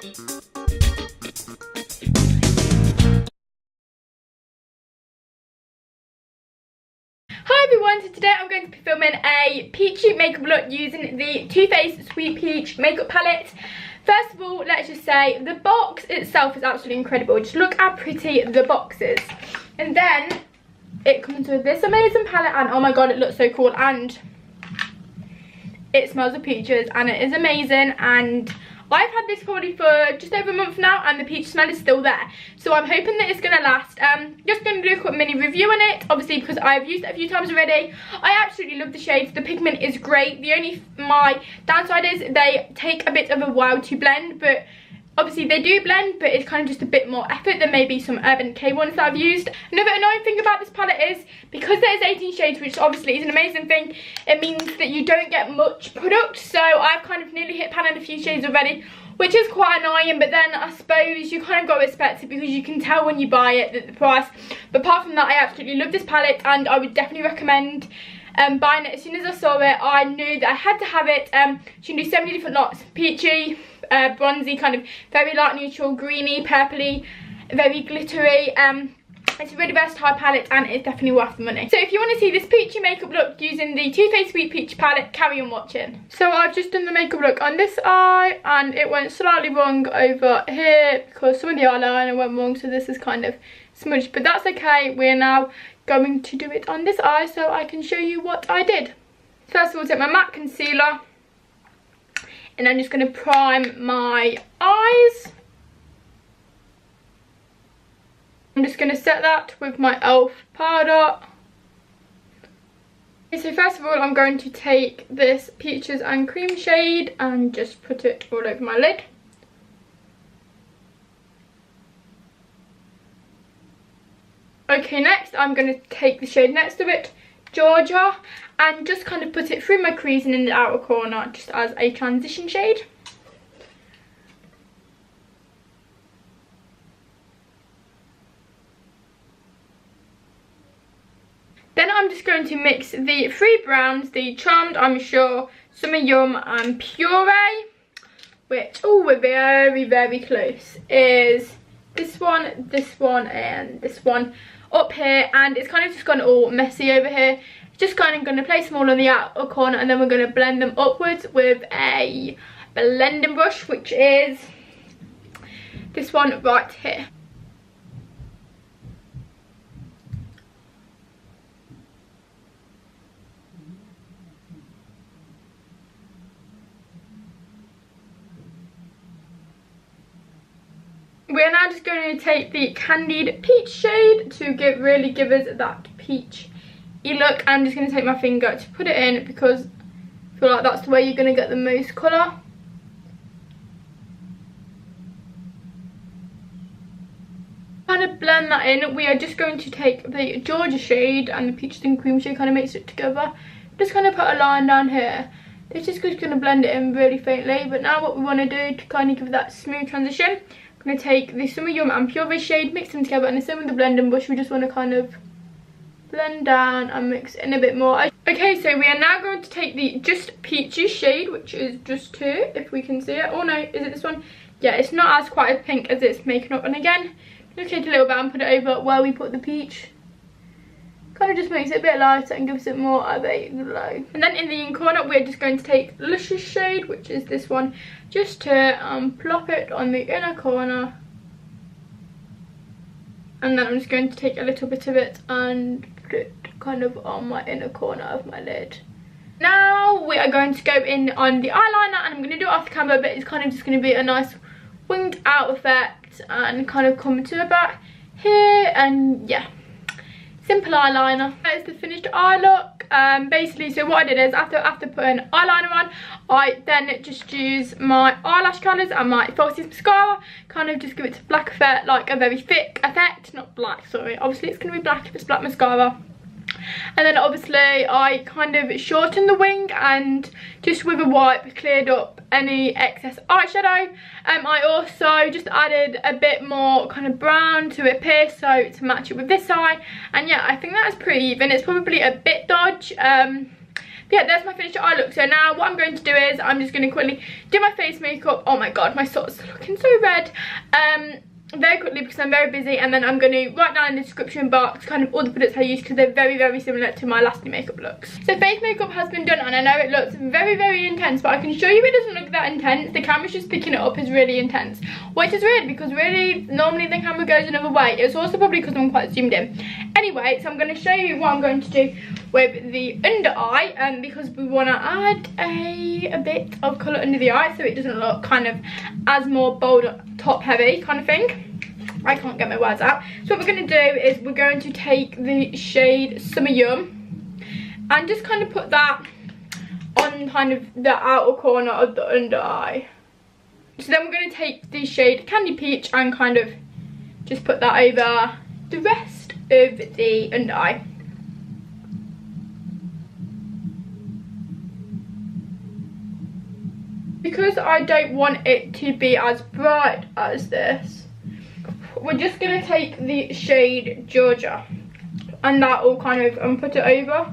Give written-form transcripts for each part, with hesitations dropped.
Hi everyone, so today I'm going to be filming a peachy makeup look using the Too Faced Sweet Peach makeup palette. First of all, let's just say the box itself is absolutely incredible. Just look how pretty the box is. And then it comes with this amazing palette, and oh my god, it looks so cool, and it smells of peaches and it is amazing. And I've had this probably for just over a month now and the peach smell is still there, so I'm hoping that it's going to last. Just going to do a quick mini review on it, obviously, because I've used it a few times already. I absolutely love the shades. The pigment is great. The only my downside is they take a bit of a while to blend, but obviously they do blend, but it's kind of just a bit more effort than maybe some Urban Decay ones that I've used. Another annoying thing about this palette is because there's 18 shades, which obviously is an amazing thing, it means that you don't get much product. So I've kind of nearly hit pan in a few shades already, which is quite annoying, but then I suppose you kind of got to expect it because you can tell when you buy it that the price. But apart from that, I absolutely love this palette and I would definitely recommend buying it. As soon as I saw it, I knew that I had to have it. You can do so many different lots: peachy, bronzy, kind of very light neutral, greeny, purpley, very glittery. It's a really versatile palette and it's definitely worth the money. So if you want to see this peachy makeup look using the Too Faced Sweet Peach palette, carry on watching. So I've just done the makeup look on this eye and it went slightly wrong over here because some of the eyeliner went wrong, so this is kind of smudged, but that's okay. We're now going to do it on this eye so I can show you what I did. First of all, take my matte concealer and I'm just going to prime my eyes. I'm just going to set that with my e.l.f. powder. Okay, so first of all, I'm going to take this Peaches and Cream shade and just put it all over my lid. Okay, next I'm going to take the shade next to it, Georgia, and just kind of put it through my crease and in the outer corner just as a transition shade. Then I'm just going to mix the three browns, the Charmed, I'm Sure, Summer Yum and Puree, which, oh, we're very, very close, is this one, and this one up here, and it's kind of just gone all messy over here. Just kind of going to place them all in the outer corner and then we're going to blend them upwards with a blending brush, which is this one right here. We're now just going to take the Candied Peach shade to really give us that peachy look. I'm just going to take my finger to put it in because I feel like that's the way you're going to get the most colour. Kind of blend that in. We are just going to take the Georgia shade and the Peaches and Cream shade, kind of mix it together. Just kind of put a line down here. This is just going to blend it in really faintly, but now what we want to do to kind of give that smooth transition, I'm going to take the Summer Yum and Puree shade, mix them together, and the same with the blending brush, we just want to kind of blend down and mix in a bit more. Okay, so we are now going to take the Just Peachy shade, which is just here, if we can see it. Oh no, is it this one? Yeah, it's not as quite as pink as it's making up. And again, just take a little bit and put it over where we put the peach. Kind of just makes it a bit lighter and gives it more of a glow. And then in the inner corner, we're just going to take Luscious shade, which is this one, just to plop it on the inner corner. And then I'm just going to take a little bit of it and put it kind of on my inner corner of my lid. Now we are going to go in on the eyeliner, and I'm going to do it off the camera, but it's kind of just going to be a nice winged out effect and kind of come to about here, and yeah. Simple eyeliner. That is the finished eye look. Basically, so what I did is after putting eyeliner on, I then just use my eyelash colours and my falsies mascara, kind of just give it a black effect, like a very thick effect. Not black, sorry, obviously it's going to be black if it's black mascara. And then obviously I kind of shortened the wing and just with a wipe cleared up any excess eyeshadow. I also just added a bit more kind of brown to it here, so to match it with this eye. And yeah, I think that's pretty even. It's probably a bit dodge. But yeah, there's my finished eye look. So now what I'm going to do is I'm just going to quickly do my face makeup. Oh my god, my sock's looking so red. Very quickly because I'm very busy, and then I'm going to write down in the description box kind of all the products I use because they're very, very similar to my last makeup looks. So face makeup has been done, and I know it looks very, very intense, but I can show you it doesn't look that intense. The camera's just picking it up as really intense, which is weird because really normally the camera goes another way. It's also probably because I'm quite zoomed in. Anyway, so I'm going to show you what I'm going to do with the under eye, because we want to add a bit of colour under the eye so it doesn't look kind of as more bold, top heavy kind of thing. I can't get my words out. So what we're going to do is we're going to take the shade Summer Yum and just kind of put that on kind of the outer corner of the under eye. So then we're going to take the shade Candy Peach and kind of just put that over the rest of the under eye. Because I don't want it to be as bright as this, we're just going to take the shade Georgia and that will kind of put it over.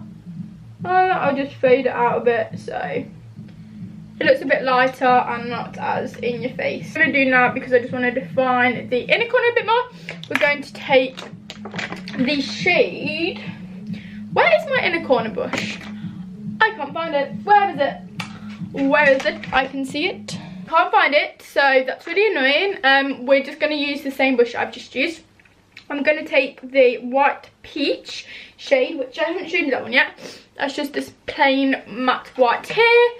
I'll just fade it out a bit so it looks a bit lighter and not as in your face. What I'm going to do now, because I just want to define the inner corner a bit more, we're going to take the shade, where is my inner corner brush? I can't find it. Where is it? Where is it? I can see it. Can't find it, so that's really annoying. We're just going to use the same brush I've just used. I'm going to take the white peach shade, which I haven't shown you that one yet. That's just this plain matte white here,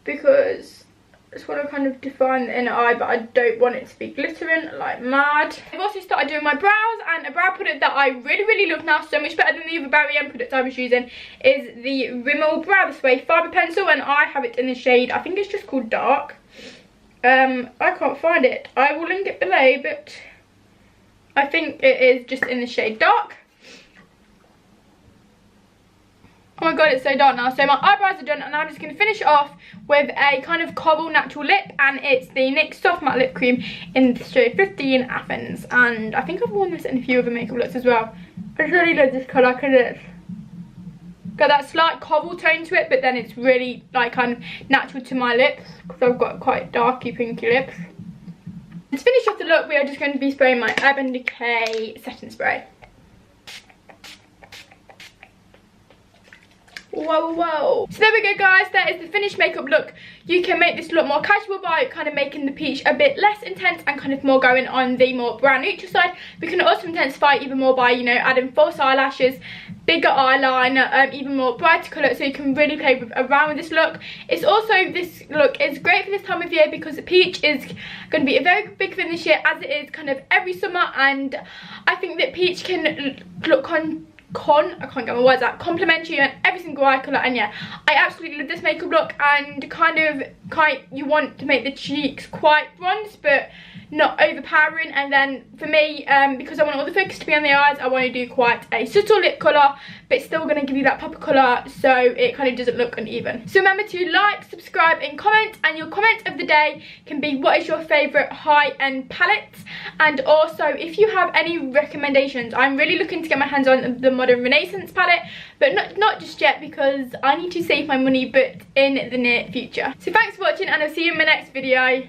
because I just want to kind of define the inner eye, but I don't want it to be glittering like mad. I've also started doing my brows, and a brow product that I really, really love now, so much better than the other Barry M product I was using, is the Rimmel Brow This Way Fibre Pencil, and I have it in the shade, I think it's just called Dark. I can't find it. I will link it below, but I think it is just in the shade Dark. Oh my god, it's so dark now. So my eyebrows are done, and I'm just going to finish it off with a kind of coral natural lip, and it's the NYX Soft Matte Lip Cream in the shade 15 Athens, and I think I've worn this in a few other makeup looks as well. I just really love this colour because it's got that slight coral tone to it, but then it's really like kind of natural to my lips because I've got quite darky pinky lips. To finish off the look, we are just going to be spraying my Urban Decay setting spray. Whoa, whoa. So there we go, guys. That is the finished makeup look. You can make this look more casual by kind of making the peach a bit less intense and kind of more going on the more brown neutral side. We can also intensify even more by, you know, adding false eyelashes, bigger eyeliner, even more brighter colour, so you can really play around with this look. It's also, this look is great for this time of year because the peach is going to be a very big thing this year, as it is kind of every summer, and I think that peach can look I can't get my words out, complimentary on every single eye colour. And yeah, I absolutely love this makeup look, and you want to make the cheeks quite bronze but not overpowering, and then for me, because I want all the focus to be on the eyes, I want to do quite a subtle lip colour but still going to give you that pop colour so it kind of doesn't look uneven. So remember to like, subscribe and comment, and your comment of the day can be what is your favourite high-end palette, and also if you have any recommendations. I'm really looking to get my hands on the Modern Renaissance palette, but not just yet because I need to save my money, but in the near future. So thanks for watching, and I'll see you in my next video.